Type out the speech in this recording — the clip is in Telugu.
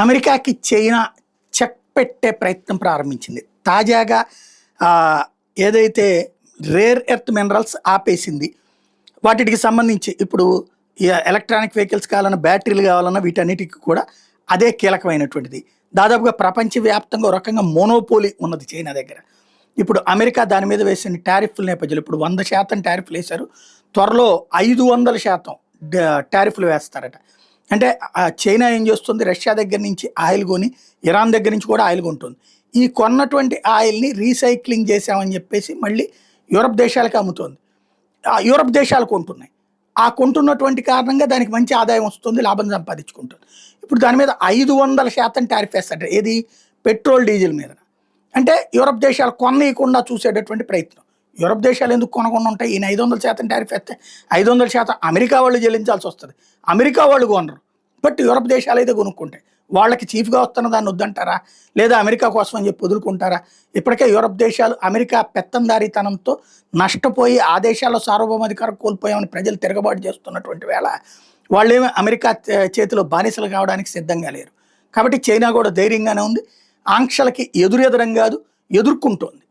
అమెరికాకి చైనా చెక్ పెట్టే ప్రయత్నం ప్రారంభించింది. తాజాగా ఏదైతే రేర్ ఎర్త్ మినరల్స్ ఆపేసింది. వాటికి సంబంధించి ఇప్పుడు ఎలక్ట్రానిక్ వెహికల్స్ కావాలన్నా, బ్యాటరీలు కావాలన్నా వీటన్నిటికి కూడా అదే కీలకమైనటువంటిది. దాదాపుగా ప్రపంచవ్యాప్తంగా ఒక రకంగా మోనోపోలీ ఉన్నది చైనా దగ్గర. ఇప్పుడు అమెరికా దాని మీద వేసిన టారిఫ్ల నేపథ్యంలో ఇప్పుడు 100% టారిఫ్లు వేశారు. త్వరలో 500% టారిఫ్లు వేస్తారట. అంటే చైనా ఏం చేస్తుంది, రష్యా దగ్గర నుంచి ఆయిల్ కొని, ఇరాన్ దగ్గర నుంచి కూడా ఆయిల్ కొంటుంది. ఈ కొన్నటువంటి ఆయిల్ని రీసైక్లింగ్ చేసామని చెప్పేసి మళ్ళీ యూరప్ దేశాలకు అమ్ముతుంది. యూరప్ దేశాలు కొంటున్నాయి. ఆ కొంటున్నటువంటి కారణంగా దానికి మంచి ఆదాయం వస్తుంది, లాభం సంపాదించుకుంటుంది. ఇప్పుడు దాని మీద 500% టారిఫ్ వేస్తాడు. ఏది? పెట్రోల్, డీజిల్ మీద. అంటే యూరప్ దేశాలు కొననీయకుండా చూసేటటువంటి ప్రయత్నం. యూరప్ దేశాలు ఎందుకు కొనకుండా ఉంటాయి? ఈయన 500% టారిఫ్ వేస్తే 500% అమెరికా వాళ్ళు చెల్లించాల్సి వస్తుంది. అమెరికా వాళ్ళు కొనరు, బట్ యూరప్ దేశాలు అయితే కొనుక్కుంటాయి. వాళ్ళకి చీఫ్గా వస్తున్న దాన్ని వద్దంటారా, లేదా అమెరికా కోసం అని చెప్పి వదులుకుంటారా? ఇప్పటికే యూరప్ దేశాలు అమెరికా పెత్తందారీతనంతో నష్టపోయి ఆ దేశాల్లో సార్వభౌమాధికారం కోల్పోయామని ప్రజలు తిరగబాటు చేస్తున్నటువంటి వేళ వాళ్ళేమీ అమెరికా చేతిలో బానిసలు కావడానికి సిద్ధంగా లేరు. కాబట్టి చైనా కూడా ధైర్యంగానే ఉంది. ఆంక్షలకి ఎదురెదరం కాదు, ఎదుర్కొంటోంది.